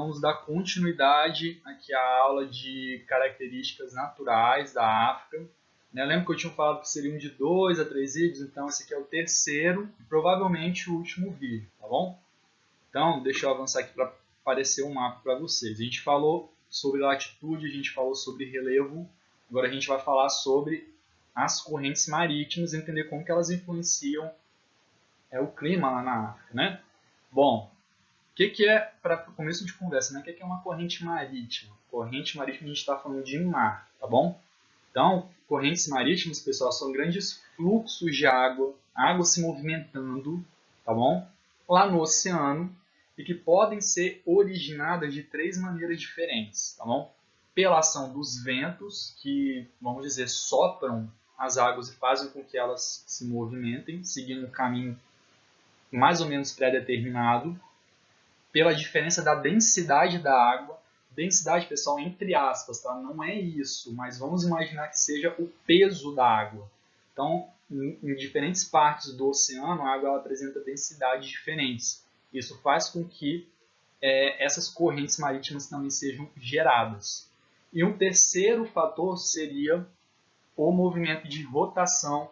vamos dar continuidade aqui à aula de características naturais da África. Lembra que eu tinha falado que seriam de 2 a 3 vídeos? Então esse aqui é o terceiro e provavelmente o último vídeo, tá bom? Então deixa eu avançar aqui para aparecer um mapa para vocês. A gente falou sobre latitude, a gente falou sobre relevo, agora a gente vai falar sobre as correntes marítimas, entender como que elas influenciam o clima lá na África, né? Bom, o que é, para começo de conversa, né? O que é uma corrente marítima? Corrente marítima a gente está falando de mar, tá bom? Então, correntes marítimas, pessoal, são grandes fluxos de água, água se movimentando, tá bom? Lá no oceano, e que podem ser originadas de 3 maneiras diferentes, tá bom? Pela ação dos ventos, que, vamos dizer, sopram as águas e fazem com que elas se movimentem, seguindo um caminho mais ou menos pré-determinado, pela diferença da densidade da água. Densidade, pessoal, entre aspas, tá? Não é isso, mas vamos imaginar que seja o peso da água. Então, em diferentes partes do oceano, a água ela apresenta densidades diferentes. Isso faz com que essas correntes marítimas também sejam geradas. E um terceiro fator seria o movimento de rotação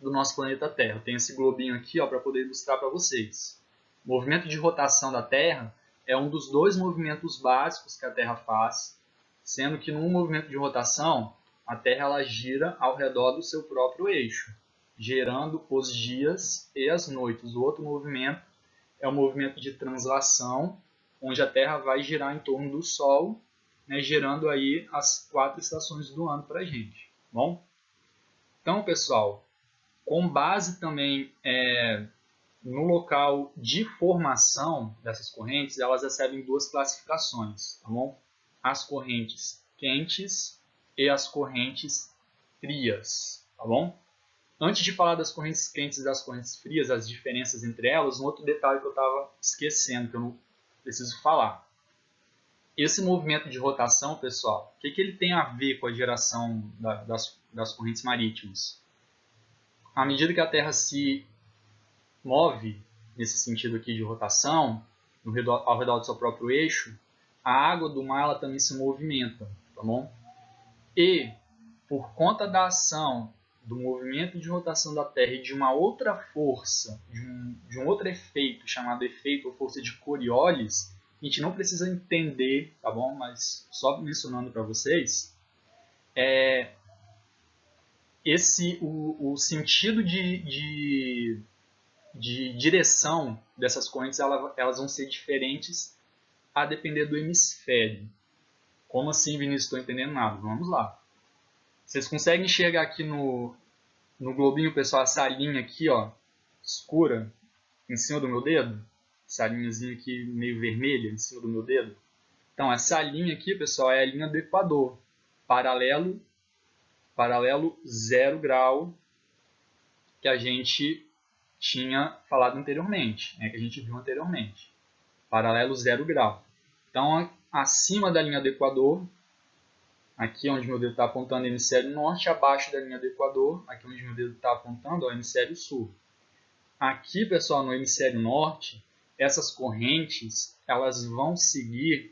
do nosso planeta Terra. Eu tenho esse globinho aqui para poder ilustrar para vocês. O movimento de rotação da Terra é um dos 2 movimentos básicos que a Terra faz, sendo que num movimento de rotação, a Terra ela gira ao redor do seu próprio eixo, gerando os dias e as noites. O outro movimento é o movimento de translação, onde a Terra vai girar em torno do Sol, né, gerando aí as 4 estações do ano para a gente. Bom? Então, pessoal, com base também no local de formação dessas correntes, elas recebem 2 classificações, tá bom? As correntes quentes e as correntes frias, tá bom? Antes de falar das correntes quentes e das correntes frias, as diferenças entre elas, um outro detalhe que eu estava esquecendo, que eu não preciso falar. Esse movimento de rotação, pessoal, o que ele tem a ver com a geração das correntes marítimas? À medida que a Terra se move nesse sentido aqui de rotação, ao redor do seu próprio eixo, a água do mar ela também se movimenta, tá bom? E, por conta da ação do movimento de rotação da Terra e de uma outra força, de um outro efeito, chamado efeito ou força de Coriolis, a gente não precisa entender, tá bom? Mas só mencionando para vocês, o sentido de direção dessas correntes elas vão ser diferentes a depender do hemisfério. Como assim, Vinícius? Estou entendendo nada. Vamos lá. Vocês conseguem enxergar aqui no globinho, pessoal, essa linha aqui, ó, escura, em cima do meu dedo? Essa linhazinha aqui meio vermelha em cima do meu dedo? Então, essa linha aqui, pessoal, é a linha do Equador. Paralelo 0 grau, que a gente tinha falado anteriormente, que a gente viu anteriormente. Paralelo 0 grau. Então, acima da linha do Equador, aqui onde meu dedo está apontando, é o hemisfério norte, abaixo da linha do Equador, aqui onde meu dedo está apontando, é o hemisfério sul. Aqui, pessoal, no hemisfério norte, essas correntes, elas vão seguir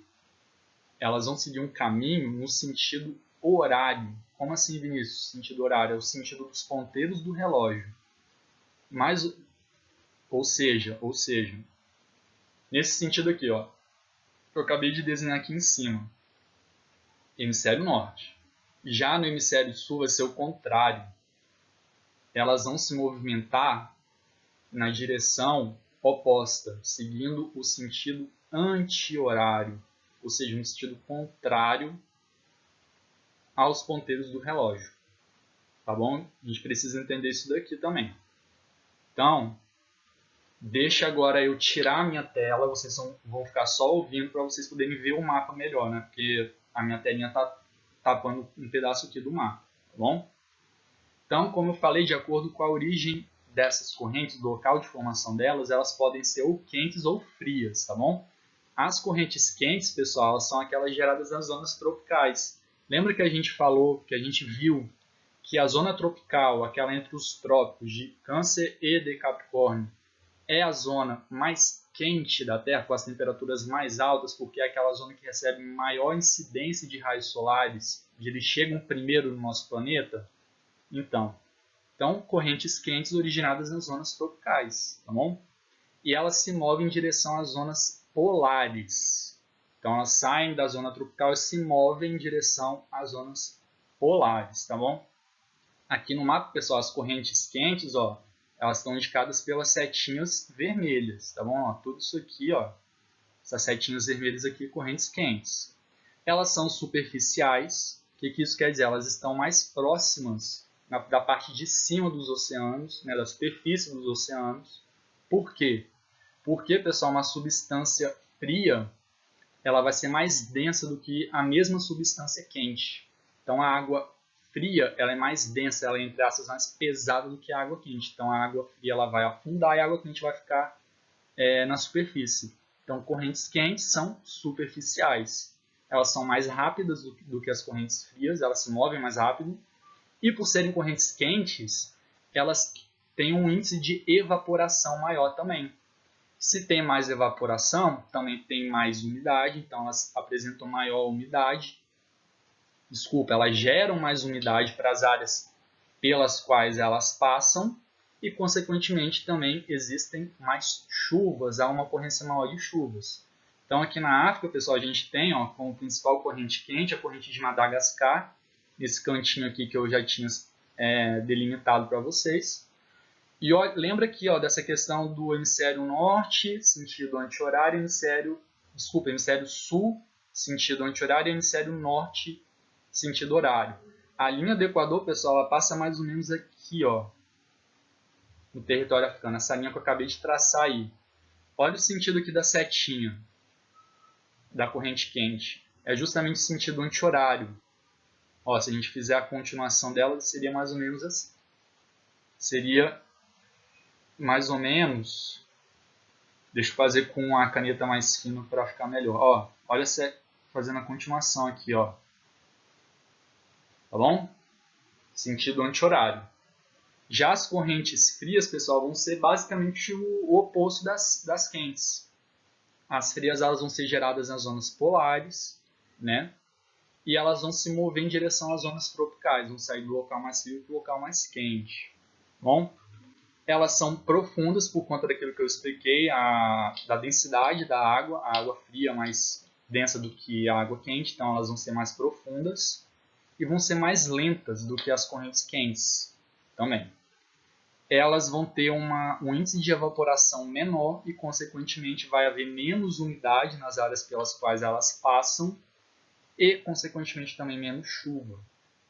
um caminho no sentido horário. Como assim, Vinícius? Sentido horário é o sentido dos ponteiros do relógio. Ou seja, nesse sentido aqui, ó, que eu acabei de desenhar aqui em cima, hemisfério norte. Já no hemisfério sul vai ser o contrário. Elas vão se movimentar na direção oposta, seguindo o sentido anti-horário, ou seja, um sentido contrário aos ponteiros do relógio. Tá bom? A gente precisa entender isso daqui também. Então, deixa agora eu tirar a minha tela, vocês vão ficar só ouvindo para vocês poderem ver o mapa melhor, né? Porque a minha telinha está tapando um pedaço aqui do mapa, tá bom? Então, como eu falei, de acordo com a origem dessas correntes, do local de formação delas, elas podem ser ou quentes ou frias, tá bom? As correntes quentes, pessoal, elas são aquelas geradas nas zonas tropicais. Lembra que a gente falou, que a gente viu que a zona tropical, aquela entre os trópicos de Câncer e de Capricórnio, é a zona mais quente da Terra, com as temperaturas mais altas, porque é aquela zona que recebe maior incidência de raios solares, eles chegam primeiro no nosso planeta? Então, correntes quentes originadas nas zonas tropicais, tá bom? E elas se movem em direção às zonas polares. Então, elas saem da zona tropical e se movem em direção às zonas polares, tá bom? Aqui no mapa, pessoal, as correntes quentes, ó, elas estão indicadas pelas setinhas vermelhas, tá bom? Ó, tudo isso aqui, ó, essas setinhas vermelhas aqui, correntes quentes. Elas são superficiais. O que isso quer dizer? Elas estão mais próximas da parte de cima dos oceanos, né, da superfície dos oceanos. Por quê? Porque, pessoal, uma substância fria, ela vai ser mais densa do que a mesma substância quente. Então, a água fria, ela é mais densa, ela é, entre aspas, mais pesada do que a água quente. Então, a água fria ela vai afundar e a água quente vai ficar na superfície. Então, correntes quentes são superficiais. Elas são mais rápidas do que as correntes frias, elas se movem mais rápido. E por serem correntes quentes, elas têm um índice de evaporação maior também. Se tem mais evaporação, também tem mais umidade, então elas apresentam maior umidade. Elas geram mais umidade para as áreas pelas quais elas passam e, consequentemente, também existem mais chuvas, há uma ocorrência maior de chuvas. Então, aqui na África, pessoal, a gente tem como principal corrente quente a corrente de Madagascar, esse cantinho aqui que eu já tinha delimitado para vocês. E ó, lembra aqui dessa questão do hemisfério norte, sentido anti-horário, hemisfério sul, sentido anti-horário, e hemisfério norte, sentido horário. A linha do Equador, pessoal, ela passa mais ou menos aqui, ó, no território africano. Essa linha que eu acabei de traçar aí. Olha o sentido aqui da setinha, da corrente quente. É justamente o sentido anti-horário. Ó, se a gente fizer a continuação dela, seria mais ou menos assim. Seria mais ou menos... Deixa eu fazer com a caneta mais fina para ficar melhor. Ó, olha fazendo a continuação aqui, ó. Tá bom? Sentido anti-horário. Já as correntes frias, pessoal, vão ser basicamente o oposto das quentes. As frias elas vão ser geradas nas zonas polares, né? E elas vão se mover em direção às zonas tropicais, vão sair do local mais frio para o local mais quente. Bom, elas são profundas por conta daquilo que eu expliquei, da densidade da água. A água fria é mais densa do que a água quente, então elas vão ser mais profundas e vão ser mais lentas do que as correntes quentes também. Elas vão ter um índice de evaporação menor e, consequentemente, vai haver menos umidade nas áreas pelas quais elas passam e, consequentemente, também menos chuva.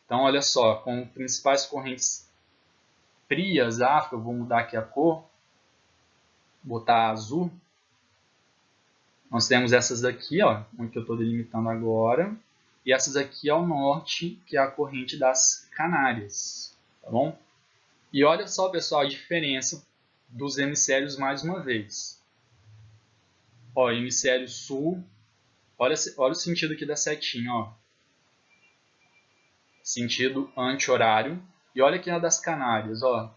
Então, olha só, como principais correntes frias da África, eu vou mudar aqui a cor, botar azul. Nós temos essas daqui, ó, onde eu estou delimitando agora, e essas aqui ao norte, que é a corrente das Canárias, tá bom? E olha só, pessoal, a diferença dos hemisférios mais uma vez. Ó, hemisfério sul, olha o sentido aqui da setinha, ó. Sentido anti-horário. E olha aqui a das Canárias, ó.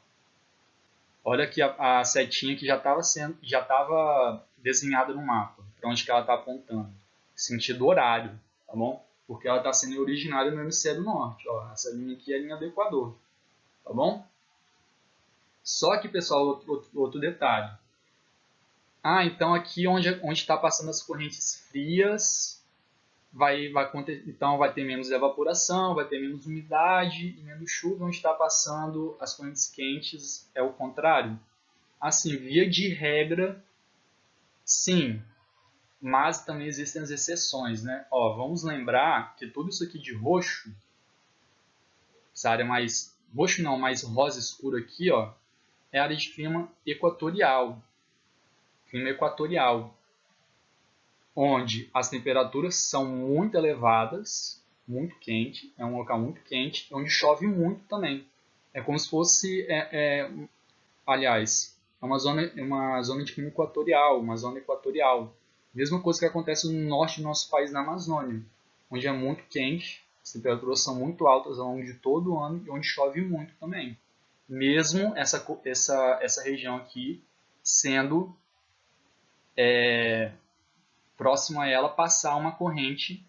Olha aqui a setinha que já estava desenhada no mapa, para onde que ela está apontando. Sentido horário, tá bom? Porque ela está sendo originada no hemisfério norte, ó. Essa linha aqui é a linha do Equador, tá bom? Só que, pessoal, outro detalhe. Então aqui onde está passando as correntes frias, então vai ter menos evaporação, vai ter menos umidade e menos chuva. Onde está passando as correntes quentes é o contrário. Assim, via de regra, sim, mas também existem as exceções, né? Ó, vamos lembrar que tudo isso aqui de roxo, essa área mais roxo não, mais rosa escuro aqui, ó, é a área de clima equatorial. Clima equatorial, onde as temperaturas são muito elevadas, muito quente, é um local muito quente, onde chove muito também. É como se fosse, aliás, é uma zona de clima equatorial, uma zona equatorial. Mesma coisa que acontece no norte do nosso país, na Amazônia, onde é muito quente, as temperaturas são muito altas ao longo de todo o ano e onde chove muito também. Mesmo essa região aqui sendo próximo a ela passar uma corrente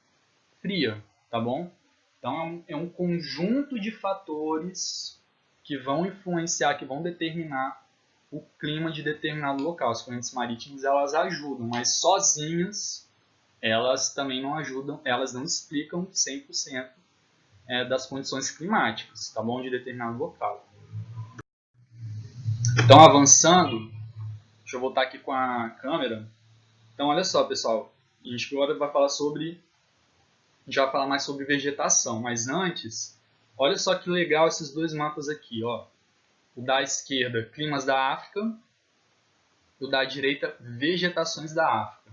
fria, tá bom? Então é um conjunto de fatores que vão influenciar, que vão determinar o clima de determinado local. As correntes marítimas elas ajudam, mas sozinhas elas também não ajudam, elas não explicam 100% das condições climáticas, tá bom? De determinado local. Então avançando, deixa eu voltar aqui com a câmera. Então olha só, pessoal, a gente agora vai falar sobre, já vai falar mais sobre vegetação, mas antes, olha só que legal esses dois mapas aqui, ó. O da esquerda, climas da África, e o da direita, vegetações da África.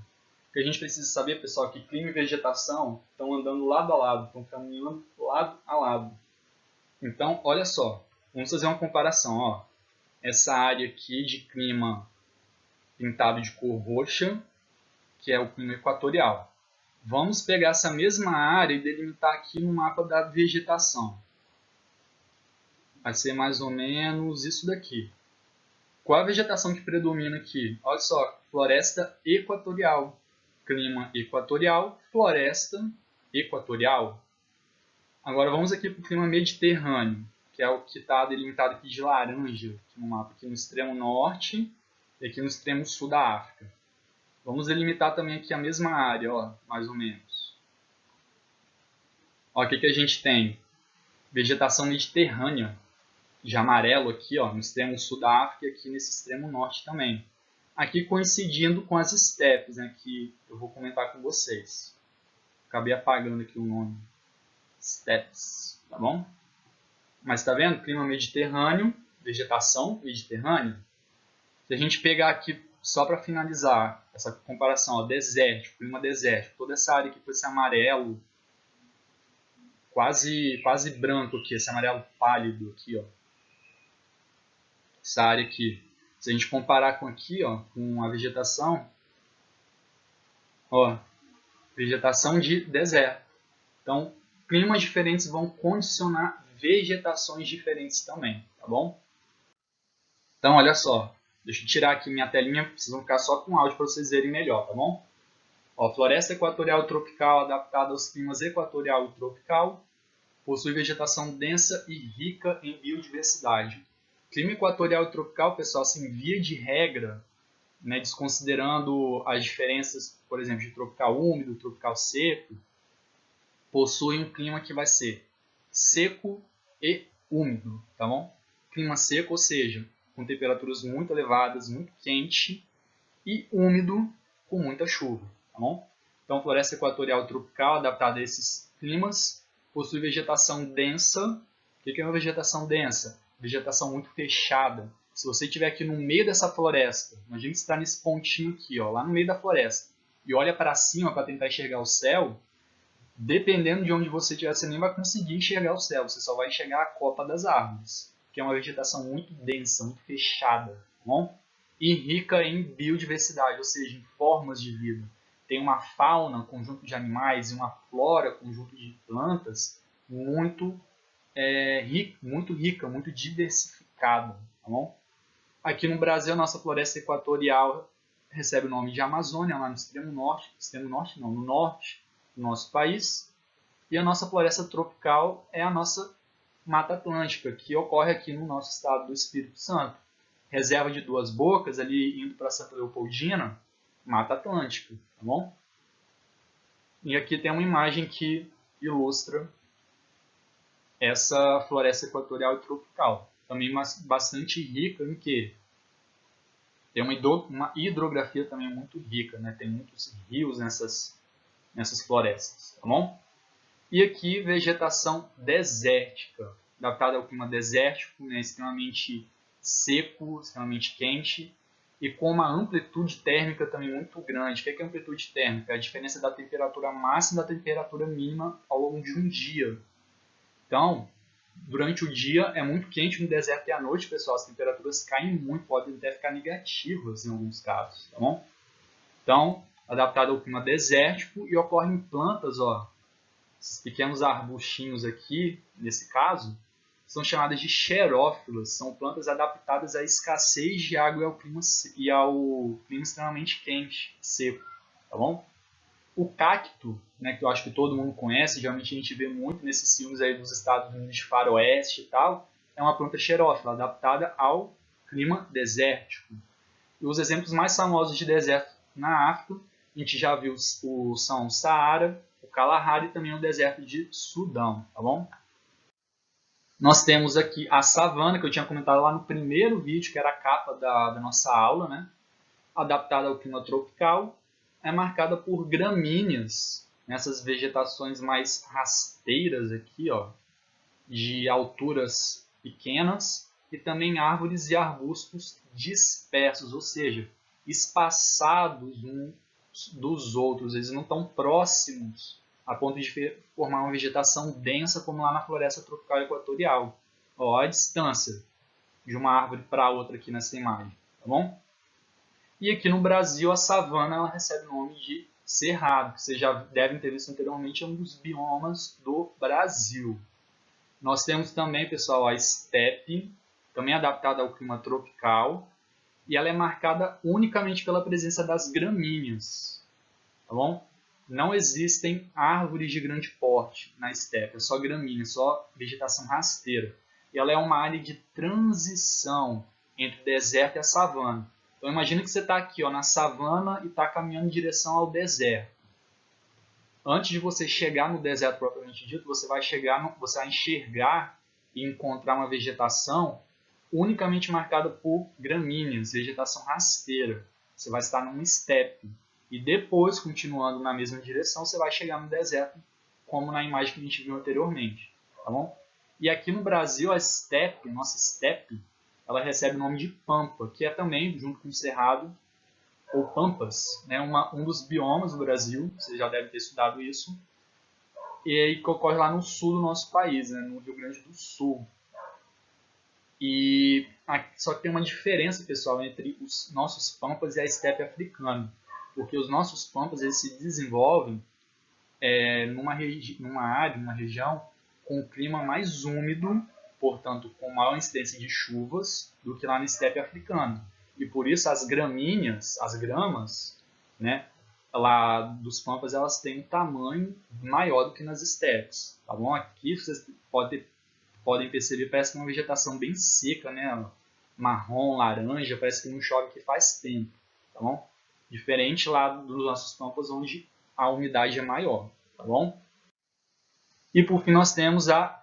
O que a gente precisa saber, pessoal, é que clima e vegetação estão andando lado a lado, estão caminhando lado a lado. Então, olha só, vamos fazer uma comparação, ó. Essa área aqui de clima pintado de cor roxa, que é o clima equatorial. Vamos pegar essa mesma área e delimitar aqui no mapa da vegetação. Vai ser mais ou menos isso daqui. Qual a vegetação que predomina aqui? Olha só, floresta equatorial. Clima equatorial, floresta equatorial. Agora vamos aqui para o clima mediterrâneo, que é o que está delimitado aqui de laranja, aqui no mapa, aqui no extremo norte e aqui no extremo sul da África. Vamos delimitar também aqui a mesma área, ó, mais ou menos. Ó, o que a gente tem? Vegetação mediterrânea, de amarelo aqui, ó, no extremo sul da África e aqui nesse extremo norte também. Aqui coincidindo com as estepes, né, que eu vou comentar com vocês. Acabei apagando aqui o nome. Estepes, tá bom? Mas tá vendo? Clima mediterrâneo, vegetação mediterrânea. Se a gente pegar aqui, só para finalizar essa comparação, ó, desértico, clima desértico, toda essa área aqui com esse amarelo quase branco aqui, esse amarelo pálido aqui, ó. Essa área aqui. Se a gente comparar com aqui, ó, com a vegetação, ó, vegetação de deserto. Então, climas diferentes vão condicionar vegetações diferentes também, tá bom? Então, olha só, deixa eu tirar aqui minha telinha, vocês vão ficar só com áudio para vocês verem melhor, tá bom? Ó, floresta equatorial tropical adaptada aos climas equatorial e tropical, possui vegetação densa e rica em biodiversidade. Clima equatorial e tropical, pessoal, assim, via de regra, né, desconsiderando as diferenças, por exemplo, de tropical úmido, tropical seco, possui um clima que vai ser seco e úmido, tá bom? Clima seco, ou seja, com temperaturas muito elevadas, muito quente, e úmido, com muita chuva, tá bom? Então, floresta equatorial tropical, adaptada a esses climas, possui vegetação densa. O que é uma vegetação densa? Vegetação muito fechada. Se você estiver aqui no meio dessa floresta, imagina que você está nesse pontinho aqui, ó, lá no meio da floresta, e olha para cima para tentar enxergar o céu, dependendo de onde você estiver, você nem vai conseguir enxergar o céu, você só vai enxergar a copa das árvores, que é uma vegetação muito densa, muito fechada, tá bom? E rica em biodiversidade, ou seja, em formas de vida. Tem uma fauna, conjunto de animais, e uma flora, conjunto de plantas, muito rica, muito diversificada, tá bom? Aqui no Brasil, a nossa floresta equatorial recebe o nome de Amazônia, lá no extremo norte não, no norte do nosso país. E a nossa floresta tropical é a nossa Mata Atlântica, que ocorre aqui no nosso estado do Espírito Santo. Reserva de Duas Bocas, ali indo para Santa Leopoldina, Mata Atlântica, tá bom? E aqui tem uma imagem que ilustra essa floresta equatorial e tropical. Também bastante rica em que tem uma hidrografia também muito rica, né? Tem muitos rios nessas florestas, tá bom? E aqui vegetação desértica, adaptada ao clima desértico, né? Extremamente seco, extremamente quente e com uma amplitude térmica também muito grande. O que é amplitude térmica? É a diferença da temperatura máxima e da temperatura mínima ao longo de um dia. Então, durante o dia é muito quente no deserto e à noite, pessoal, as temperaturas caem muito, podem até ficar negativas em alguns casos, tá bom? Então, adaptado ao clima desértico e ocorre em plantas, ó, esses pequenos arbustinhos aqui, nesse caso, são chamadas de xerófilas, são plantas adaptadas à escassez de água e ao clima extremamente quente, seco, tá bom? O cacto, né, que eu acho que todo mundo conhece, geralmente a gente vê muito nesses filmes aí dos Estados Unidos de faroeste e tal, é uma planta xerófila, adaptada ao clima desértico. E os exemplos mais famosos de deserto na África, a gente já viu são o Saara, o Kalahari e também o deserto de Sudão, tá bom? Nós temos aqui a savana, que eu tinha comentado lá no primeiro vídeo, que era a capa da nossa aula, né? Adaptada ao clima tropical, é marcada por gramíneas, essas vegetações mais rasteiras aqui, ó, de alturas pequenas, e também árvores e arbustos dispersos, ou seja, espaçados uns dos outros, eles não estão próximos a ponto de formar uma vegetação densa como lá na floresta tropical equatorial. Ó, a distância de uma árvore para outra aqui nessa imagem, tá bom? E aqui no Brasil, a savana ela recebe o nome de cerrado, que vocês já devem ter visto anteriormente, é um dos biomas do Brasil. Nós temos também, pessoal, a estepe, também adaptada ao clima tropical, e ela é marcada unicamente pela presença das gramíneas, tá bom? Não existem árvores de grande porte na estepe, é só gramínea, só vegetação rasteira. E ela é uma área de transição entre o deserto e a savana. Então imagina que você está aqui, ó, na savana e está caminhando em direção ao deserto. Antes de você chegar no deserto propriamente dito, você vai enxergar e encontrar uma vegetação unicamente marcada por gramíneas, vegetação rasteira. Você vai estar numa estepe. E depois, continuando na mesma direção, você vai chegar no deserto, como na imagem que a gente viu anteriormente. Tá bom? E aqui no Brasil, a estepe, nossa estepe, ela recebe o nome de pampa, que é também, junto com o cerrado, ou pampas, né, um dos biomas do Brasil, você já deve ter estudado isso, e aí que ocorre lá no sul do nosso país, né, no Rio Grande do Sul. E só que tem uma diferença, pessoal, entre os nossos pampas e a estepe africana, porque os nossos pampas eles se desenvolvem numa área, numa região com um clima mais úmido, portanto com maior incidência de chuvas do que lá na estepe africana. E por isso as gramíneas, as gramas, né, lá dos pampas, elas têm um tamanho maior do que nas estepes, tá bom? Aqui vocês podem perceber, parece que é uma vegetação bem seca, né, marrom, laranja, parece que não chove aqui faz tempo, tá bom? Diferente lá dos nossos pampas, onde a umidade é maior, tá bom? E por fim nós temos a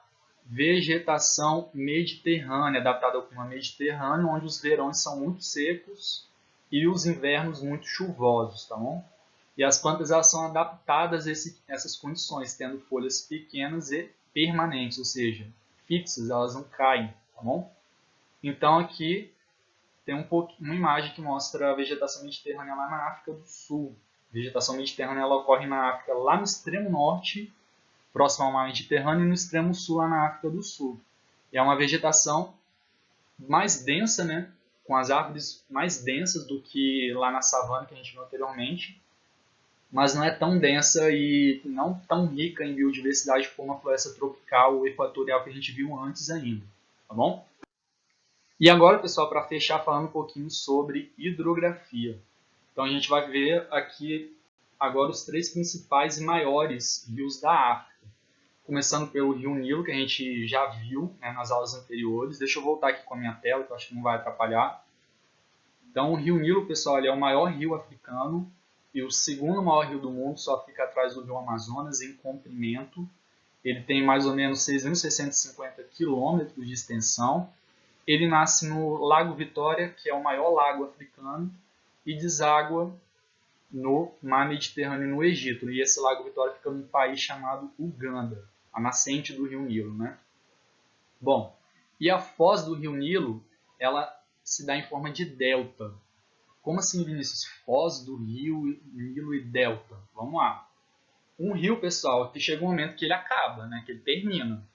vegetação mediterrânea, adaptada ao clima mediterrâneo, onde os verões são muito secos e os invernos muito chuvosos, tá bom? E as plantas elas são adaptadas a essas condições, tendo folhas pequenas e permanentes, ou seja, fixas, elas não caem, tá bom? Então aqui tem uma imagem que mostra a vegetação mediterrânea lá na África do Sul. A vegetação mediterrânea ela ocorre na África lá no extremo norte, próximo ao mar Mediterrâneo, e no extremo sul, lá na África do Sul. E é uma vegetação mais densa, né, com as árvores mais densas do que lá na savana que a gente viu anteriormente, mas não é tão densa e não tão rica em biodiversidade como a floresta tropical ou equatorial que a gente viu antes ainda, tá bom? E agora, pessoal, para fechar falando um pouquinho sobre hidrografia. Então a gente vai ver aqui agora os 3 principais e maiores rios da África. Começando pelo Rio Nilo, que a gente já viu, né, nas aulas anteriores. Deixa eu voltar aqui com a minha tela, que eu acho que não vai atrapalhar. Então, o Rio Nilo, pessoal, ele é o maior rio africano e o segundo maior rio do mundo, só fica atrás do Rio Amazonas em comprimento. Ele tem mais ou menos 6.650 quilômetros de extensão. Ele nasce no Lago Vitória, que é o maior lago africano, e deságua no Mar Mediterrâneo, no Egito. E esse Lago Vitória fica num país chamado Uganda, a nascente do Rio Nilo, né? Bom, e a foz do Rio Nilo, ela se dá em forma de delta. Como assim, Vinícius? Foz do Rio Nilo e delta? Vamos lá. Um rio, pessoal, que chega um momento que ele acaba, né? Que ele termina.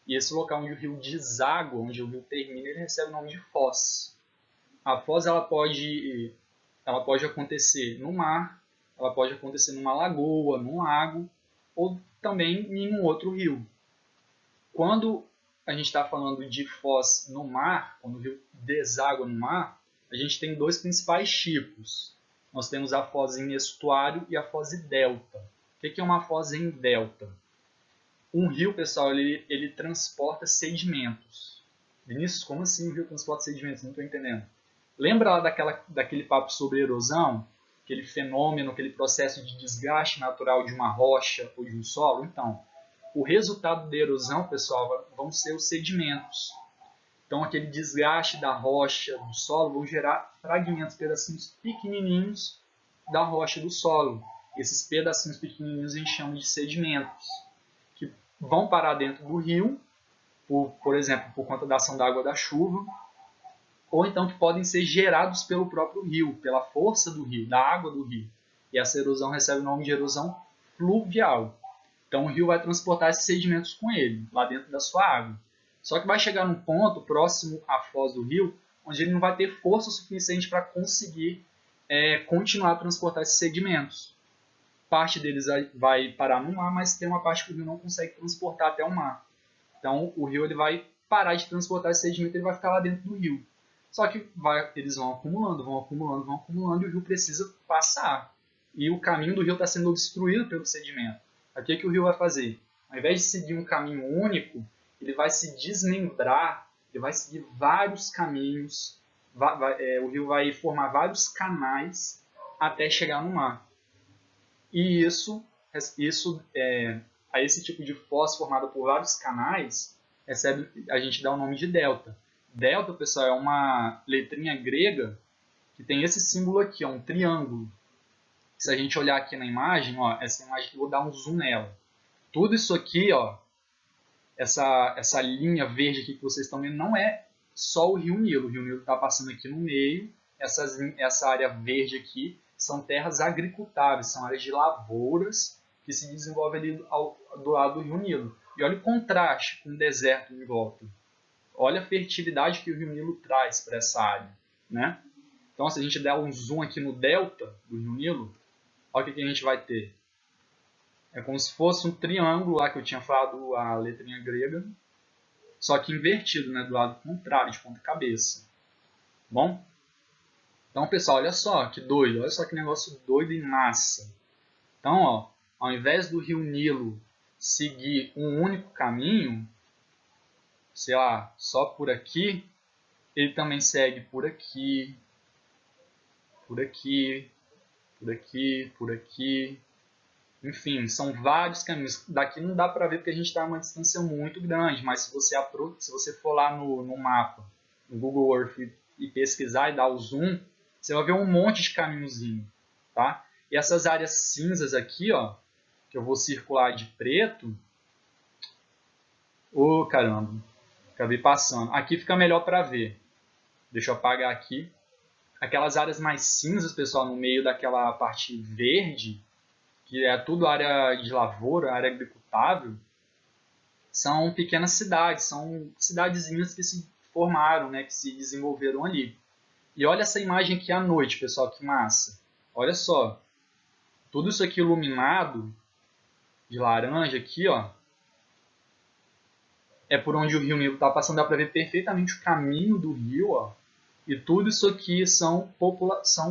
E esse local onde o rio deságua, onde o rio termina, ele recebe o nome de foz. A foz ela pode acontecer no mar, ela pode acontecer numa lagoa, num lago, ou também em um outro rio. Quando a gente está falando de foz no mar, quando o rio deságua no mar, a gente tem dois principais tipos. Nós temos a foz em estuário e a foz em delta. O que é uma foz em delta? Um rio, pessoal, ele transporta sedimentos. Vinícius, como assim o rio transporta sedimentos? Não estou entendendo. Lembra lá daquele papo sobre erosão? Aquele fenômeno, aquele processo de desgaste natural de uma rocha ou de um solo? Então, o resultado da erosão, pessoal, vão ser os sedimentos. Então, aquele desgaste da rocha, do solo, vão gerar fragmentos, pedacinhos pequenininhos da rocha do solo. Esses pedacinhos pequenininhos a gente chama de sedimentos, que vão parar dentro do rio, por exemplo, por conta da ação da água da chuva, ou então que podem ser gerados pelo próprio rio, pela força do rio, da água do rio. E essa erosão recebe o nome de erosão fluvial. Então o rio vai transportar esses sedimentos com ele, lá dentro da sua água. Só que vai chegar num ponto próximo à foz do rio, onde ele não vai ter força suficiente para conseguir continuar a transportar esses sedimentos. Parte deles vai parar no mar, mas tem uma parte que o rio não consegue transportar até o mar. Então o rio ele vai parar de transportar esse sedimento e ele vai ficar lá dentro do rio. Só que eles vão acumulando, e o rio precisa passar. E o caminho do rio está sendo obstruído pelo sedimento. O que o rio vai fazer? Ao invés de seguir um caminho único, ele vai se desmembrar, ele vai seguir vários caminhos, o rio vai formar vários canais até chegar no mar. E a esse tipo de foz formada por vários canais, a gente dá o nome de delta. Delta, pessoal, é uma letrinha grega que tem esse símbolo aqui, um triângulo. Se a gente olhar aqui na imagem, essa imagem eu vou dar um zoom nela. Tudo isso aqui, essa linha verde aqui que vocês estão vendo, não é só o Rio Nilo. O Rio Nilo está passando aqui no meio. Essa área verde aqui são terras agricultáveis, são áreas de lavouras que se desenvolvem ali do lado do Rio Nilo. E olha o contraste com o deserto em volta. Olha a fertilidade que o Rio Nilo traz para essa área, né? Então, se a gente der um zoom aqui no delta do Rio Nilo, olha o que a gente vai ter. É como se fosse um triângulo lá que eu tinha falado a letrinha grega, só que invertido, né? Do lado contrário, de ponta cabeça. Bom? Então, pessoal, olha só que doido. Olha só que negócio doido em massa. Então, ao invés do Rio Nilo seguir um único caminho, sei lá, só por aqui, ele também segue por aqui, por aqui, por aqui, por aqui. Enfim, são vários caminhos. Daqui não dá para ver porque a gente está a uma distância muito grande, mas se você for lá no mapa, no Google Earth, e pesquisar e dar o zoom, você vai ver um monte de caminhozinho, tá? E essas áreas cinzas aqui, que eu vou circular de preto, caramba, acabei passando. Aqui fica melhor para ver. Deixa eu apagar aqui. Aquelas áreas mais cinzas, pessoal, no meio daquela parte verde, que é tudo área de lavoura, área agricultável, são pequenas cidades, são cidadezinhas que se formaram, né, que se desenvolveram ali. E olha essa imagem aqui à noite, pessoal, que massa. Olha só, tudo isso aqui iluminado de laranja aqui, é por onde o Rio Nilo está passando, dá para ver perfeitamente o caminho do rio, e tudo isso aqui são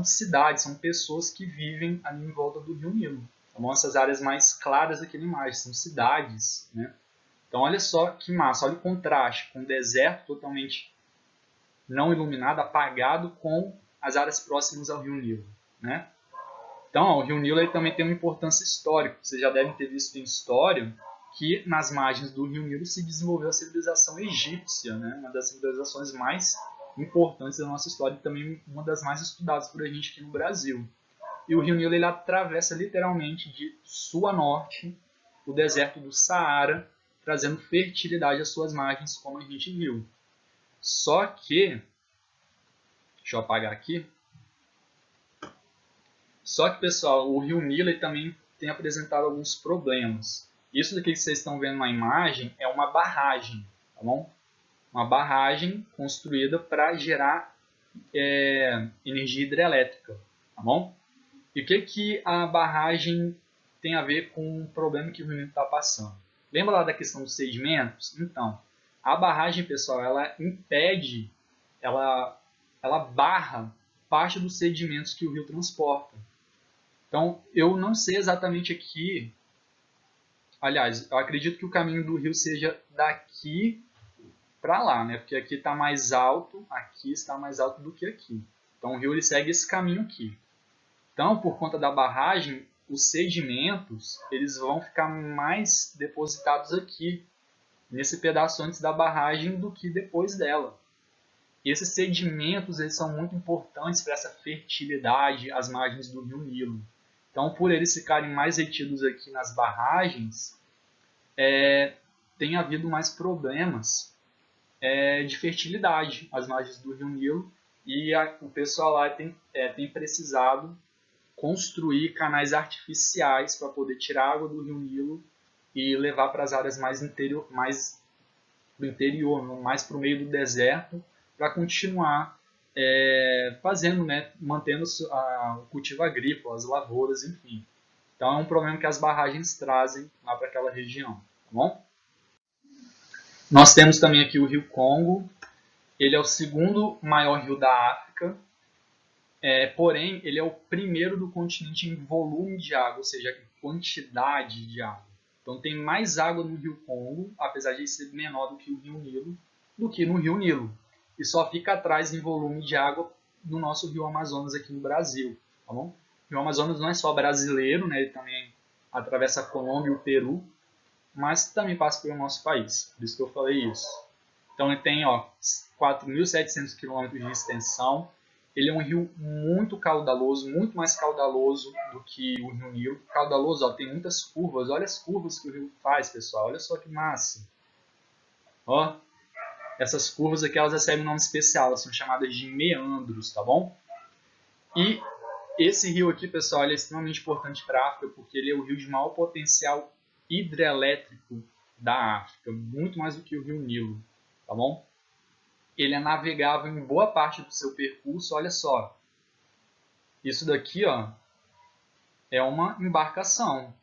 cidades, são pessoas que vivem ali em volta do Rio Nilo. Então, essas áreas mais claras aqui na imagem são cidades, né? Então, olha só que massa, olha o contraste com o deserto totalmente não iluminado, apagado, com as áreas próximas ao Rio Nilo, né? Então, o Rio Nilo ele também tem uma importância histórica. Vocês já devem ter visto em história que nas margens do Rio Nilo se desenvolveu a civilização egípcia, né? Uma das civilizações mais importantes da nossa história e também uma das mais estudadas por a gente aqui no Brasil. E o Rio Nilo ele atravessa literalmente de sul a norte o deserto do Saara, trazendo fertilidade às suas margens, como a gente viu. Só que, deixa eu apagar aqui. Só que, pessoal, o Rio Nilo ele também tem apresentado alguns problemas. Isso daqui que vocês estão vendo na imagem é uma barragem, tá bom? Uma barragem construída para gerar energia hidrelétrica, tá bom? E o que a barragem tem a ver com o problema que o Rio Nilo está passando? Lembra lá da questão dos sedimentos? Então, A barragem, pessoal, ela impede, ela barra parte dos sedimentos que o rio transporta. Então, eu não sei exatamente aqui, aliás, eu acredito que o caminho do rio seja daqui para lá, né? Porque aqui está mais alto, aqui está mais alto do que aqui. Então, o rio ele segue esse caminho aqui. Então, por conta da barragem, os sedimentos eles vão ficar mais depositados aqui, nesse pedaço antes da barragem do que depois dela. E esses sedimentos eles são muito importantes para essa fertilidade às margens do rio Nilo. Então, por eles ficarem mais retidos aqui nas barragens, tem havido mais problemas de fertilidade às margens do rio Nilo e o pessoal lá tem precisado construir canais artificiais para poder tirar a água do rio Nilo e levar para as áreas mais do interior, mais para o meio do deserto, para continuar fazendo, né, mantendo o cultivo agrícola, as lavouras, enfim. Então é um problema que as barragens trazem lá para aquela região, tá bom? Nós temos também aqui o rio Congo. Ele é o segundo maior rio da África, porém ele é o primeiro do continente em volume de água, ou seja, em quantidade de água. Então tem mais água no rio Congo, apesar de ser menor do que o rio Nilo, do que no rio Nilo. E só fica atrás em volume de água do nosso rio Amazonas aqui no Brasil. Tá bom? O rio Amazonas não é só brasileiro, né? Ele também atravessa a Colômbia e o Peru, mas também passa pelo nosso país. Por isso que eu falei isso. Então ele tem 4.700 km de extensão. Ele é um rio muito caudaloso, muito mais caudaloso do que o rio Nilo. Caudaloso, tem muitas curvas. Olha as curvas que o rio faz, pessoal. Olha só que massa. Ó, essas curvas aqui elas recebem um nome especial, elas são chamadas de meandros, tá bom? E esse rio aqui, pessoal, ele é extremamente importante para a África porque ele é o rio de maior potencial hidrelétrico da África, muito mais do que o rio Nilo, tá bom? Ele é navegável em boa parte do seu percurso. Olha só, isso daqui é uma embarcação.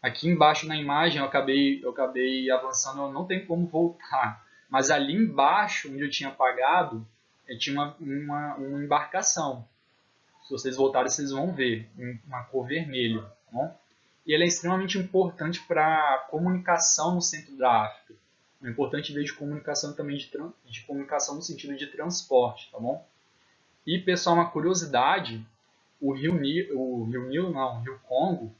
Aqui embaixo na imagem eu acabei avançando, eu não tenho como voltar, mas ali embaixo onde eu tinha apagado tinha uma embarcação. Se vocês voltarem vocês vão ver uma cor vermelha, tá bom? E ele é extremamente importante para a comunicação no centro da África. É um importante meio de comunicação também de comunicação no sentido de transporte, tá bom? E, pessoal, uma curiosidade, o rio Congo,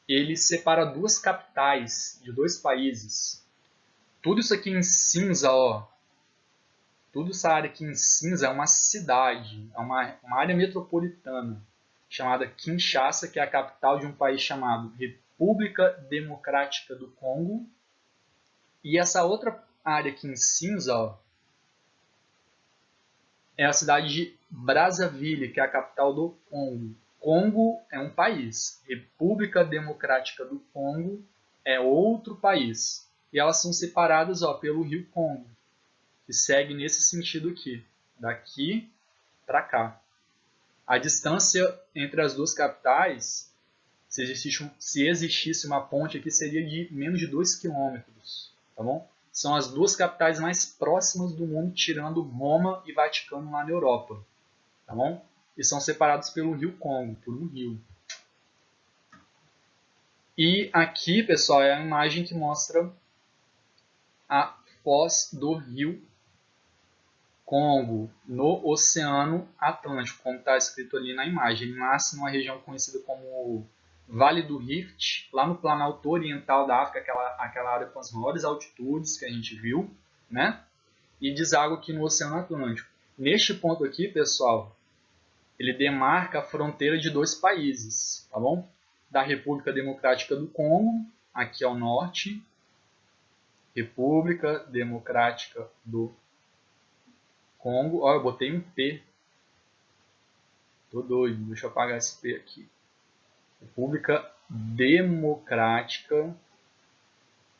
ele separa duas capitais de dois países. Tudo isso aqui em cinza, tudo essa área aqui em cinza é uma cidade, é uma área metropolitana, chamada Kinshasa, que é a capital de um país chamado República Democrática do Congo. E essa outra área aqui em cinza, é a cidade de Brazzaville, que é a capital do Congo. Congo é um país. República Democrática do Congo é outro país. E elas são separadas pelo rio Congo, que segue nesse sentido aqui, daqui para cá. A distância entre as duas capitais, se existisse uma ponte aqui, seria de menos de 2 km, tá bom? São as duas capitais mais próximas do mundo, tirando Roma e Vaticano lá na Europa, tá bom? E são separados pelo rio Congo, por um rio. E aqui, pessoal, é a imagem que mostra a foz do rio Congo no Oceano Atlântico, como está escrito ali na imagem. Ele nasce numa região conhecida como Vale do Rift, lá no Planalto Oriental da África, aquela área com as maiores altitudes que a gente viu, né? E deságua aqui no Oceano Atlântico. Neste ponto aqui, pessoal, ele demarca a fronteira de dois países, tá bom? Da República Democrática do Congo, aqui ao norte, República Democrática do Congo. Eu botei um P. Tô doido, deixa eu apagar esse P aqui. República Democrática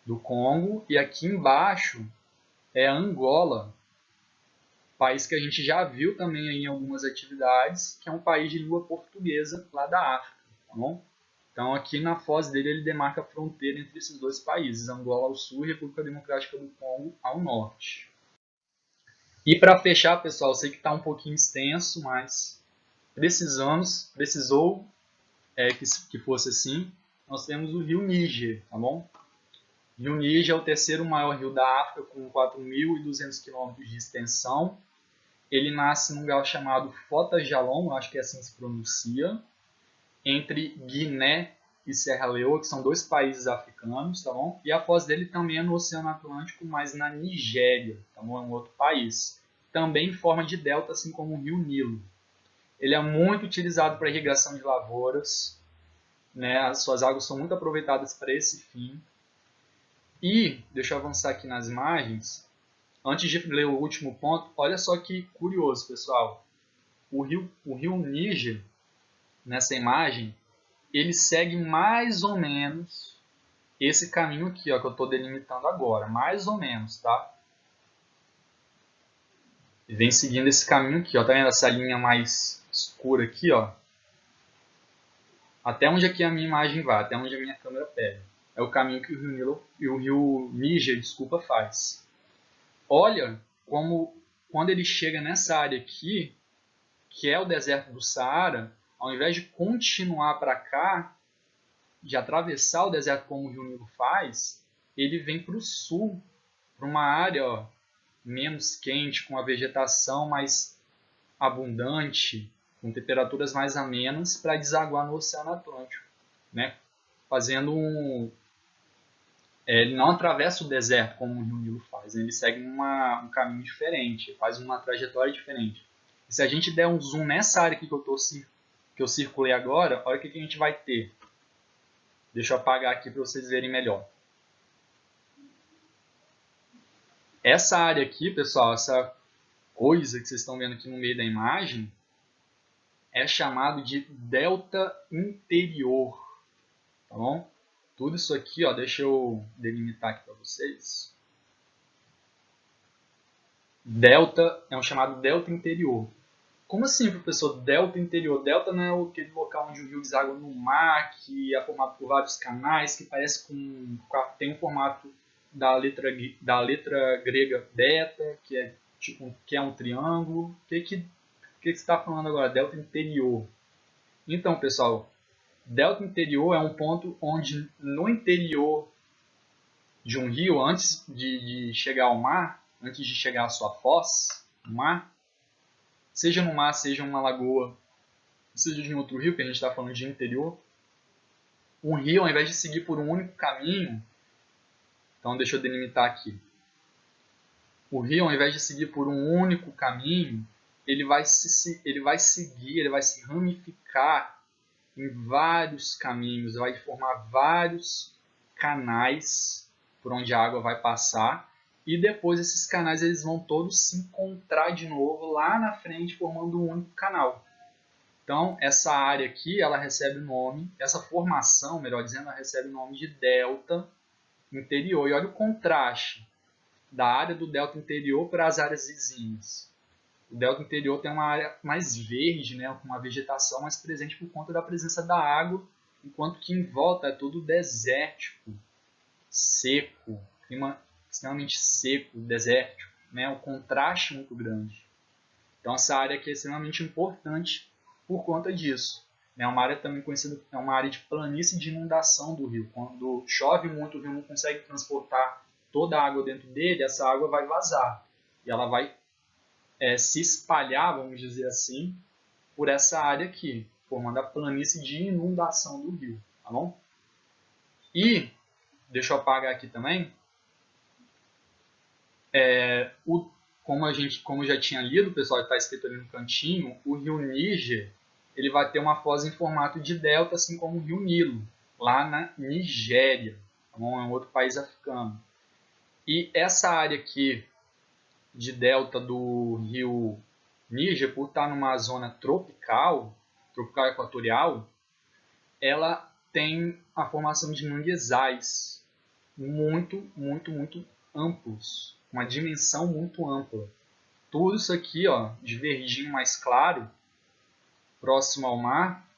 do Congo. E aqui embaixo é Angola, país que a gente já viu também em algumas atividades, que é um país de língua portuguesa lá da África, tá bom? Então aqui na foz dele ele demarca a fronteira entre esses dois países, Angola ao sul e República Democrática do Congo ao norte. E para fechar, pessoal, eu sei que está um pouquinho extenso, mas precisou que fosse assim. Nós temos o rio Níger, tá bom? O rio Níger é o terceiro maior rio da África, com 4.200 km de extensão. Ele nasce num lugar chamado Fota Jalon, acho que é assim que se pronuncia, entre Guiné e Serra Leoa, que são dois países africanos, tá bom? E a foz dele também é no Oceano Atlântico, mas na Nigéria, tá bom? É um outro país. Também em forma de delta, assim como o rio Nilo. Ele é muito utilizado para irrigação de lavouras, né? As suas águas são muito aproveitadas para esse fim. E, deixa eu avançar aqui nas imagens, antes de ler o último ponto, olha só que curioso, pessoal. O rio Níger, nessa imagem, ele segue mais ou menos esse caminho aqui, ó, que eu estou delimitando agora, mais ou menos, tá? Ele vem seguindo esse caminho aqui, ó, tá vendo essa linha mais escura aqui, ó? Até onde aqui a minha imagem vai, até onde a minha câmera pega. É o caminho que o rio Níger, desculpa, faz. Olha como quando ele chega nessa área aqui, que é o deserto do Saara, ao invés de continuar para cá, de atravessar o deserto como o rio Nilo faz, ele vem para o sul, para uma área, ó, menos quente, com a vegetação mais abundante, com temperaturas mais amenas, para desaguar no Oceano Atlântico, né? Fazendo ele não atravessa o deserto como o rio Nilo faz, né? Ele segue um caminho diferente, faz uma trajetória diferente. E se a gente der um zoom nessa área aqui que eu circulei agora, olha o que a gente vai ter. Deixa eu apagar aqui para vocês verem melhor. Essa área aqui, pessoal, essa coisa que vocês estão vendo aqui no meio da imagem, é chamado de delta interior, tá bom? Tudo isso aqui, ó, deixa eu delimitar aqui para vocês. Delta é um chamado delta interior. Como assim, professor? Delta interior? Delta não é aquele local onde o rio deságua no mar, que é formado por vários canais, que parece tem um formato da letra grega beta, que é que é um triângulo. O que você está falando agora? Delta interior. Então, pessoal, delta interior é um ponto onde no interior de um rio, antes de chegar ao mar, antes de chegar à sua foz, no mar, seja no mar, seja uma lagoa, seja de outro rio, que a gente está falando de interior, um rio, ao invés de seguir por um único caminho, então deixa eu delimitar aqui, o rio, ao invés de seguir por um único caminho, ele vai se ramificar em vários caminhos, vai formar vários canais por onde a água vai passar, e depois esses canais eles vão todos se encontrar de novo lá na frente, formando um único canal. Então, essa área aqui, ela recebe o nome, essa formação, melhor dizendo, ela recebe o nome de delta interior. E olha o contraste da área do delta interior para as áreas vizinhas. O delta interior tem uma área mais verde, né, com uma vegetação mais presente por conta da presença da água, enquanto que em volta é tudo desértico, seco, clima extremamente seco, desértico, né, um contraste muito grande. Então essa área aqui é extremamente importante por conta disso. É uma área também conhecida, é uma área de planície de inundação do rio. Quando chove muito, o rio não consegue transportar toda a água dentro dele, essa água vai vazar. E ela vai se espalhar, vamos dizer assim, por essa área aqui, formando a planície de inundação do rio. Tá bom? E, deixa eu apagar aqui também, como eu já tinha lido, pessoal, está escrito ali no cantinho, o rio Níger ele vai ter uma foz em formato de delta, assim como o rio Nilo, lá na Nigéria, tá bom? É um outro país africano. E essa área aqui de delta do rio Níger, por estar numa zona tropical equatorial, ela tem a formação de manguezais muito amplos, uma dimensão muito ampla. Tudo isso aqui, ó, de verdinho mais claro, próximo ao mar,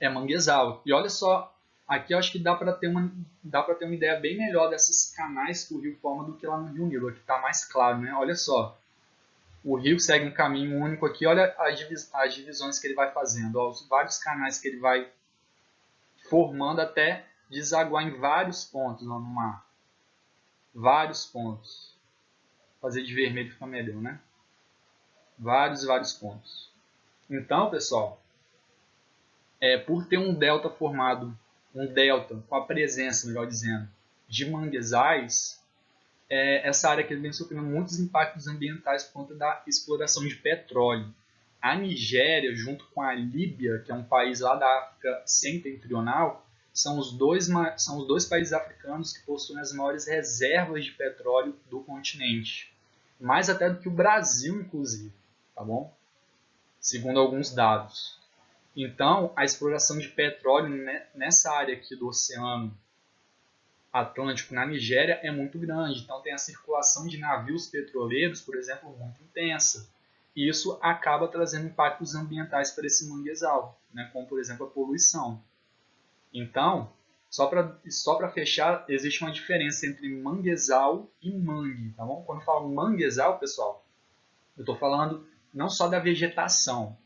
é manguezal. E olha só, aqui eu acho que dá para ter uma ideia bem melhor desses canais que o rio forma do que lá no Rio Nilo. Aqui está mais claro, né? Olha só, o rio segue um caminho único aqui. Olha as divisões que ele vai fazendo, ó, os vários canais que ele vai formando até desaguar em vários pontos ó, no mar. Vários pontos. Fazer de vermelho fica melhor, né? Vários e vários pontos. Então, pessoal, por ter um delta formado, um delta com a presença, melhor dizendo, de manguezais, essa área aqui vem sofrendo muitos impactos ambientais por conta da exploração de petróleo. A Nigéria, junto com a Líbia, que é um país lá da África setentrional, são os dois países africanos que possuem as maiores reservas de petróleo do continente. Mais até do que o Brasil, inclusive, tá bom? Segundo alguns dados. Então, a exploração de petróleo nessa área aqui do Oceano Atlântico, na Nigéria, é muito grande. Então, tem a circulação de navios petroleiros, por exemplo, muito intensa. E isso acaba trazendo impactos ambientais para esse manguezal, né? Como, por exemplo, a poluição. Então, só para fechar, existe uma diferença entre manguezal e mangue. Tá bom? Quando eu falo manguezal, pessoal, eu estou falando não só da vegetação,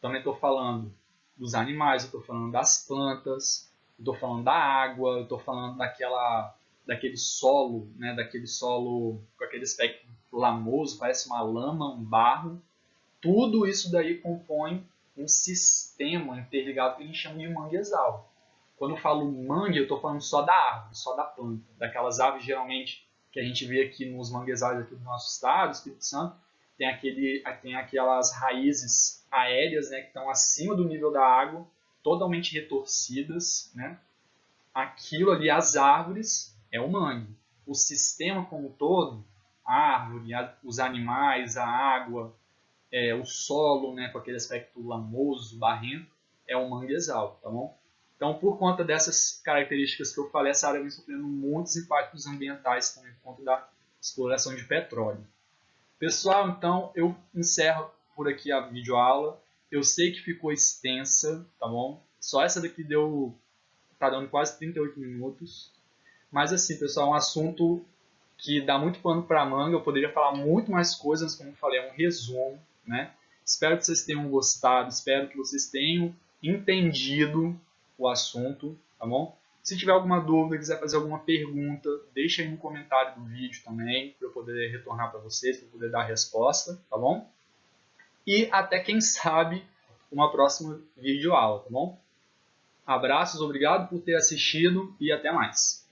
também estou falando dos animais, eu estou falando das plantas, estou falando da água, estou falando daquele solo, né, daquele solo com aquele aspecto lamoso, parece uma lama, um barro. Tudo isso daí compõe um sistema interligado que a gente chama de manguezal. Quando eu falo mangue, eu estou falando só da árvore, só da planta, daquelas árvores geralmente que a gente vê aqui nos manguezais aqui do nosso estado, Espírito Santo, tem aquelas raízes aéreas, né, que estão acima do nível da água, totalmente retorcidas, né? Aquilo ali, as árvores, é o mangue. O sistema como um todo, a árvore, os animais, a água, o solo, né, com aquele aspecto lamoso, barrento, é o manguezal, tá bom? Então, por conta dessas características que eu falei, essa área vem sofrendo muitos impactos ambientais também por conta da exploração de petróleo. Pessoal, então eu encerro por aqui a videoaula. Eu sei que ficou extensa, tá bom? Só essa daqui tá dando quase 38 minutos. Mas assim, pessoal, é um assunto que dá muito pano para manga. Eu poderia falar muito mais coisas, como eu falei, é um resumo, né? Espero que vocês tenham gostado, espero que vocês tenham entendido o assunto, tá bom? Se tiver alguma dúvida, quiser fazer alguma pergunta, deixa aí no comentário do vídeo também, para eu poder retornar para vocês, para eu poder dar a resposta, tá bom? E até, quem sabe, uma próxima videoaula, tá bom? Abraços, obrigado por ter assistido e até mais.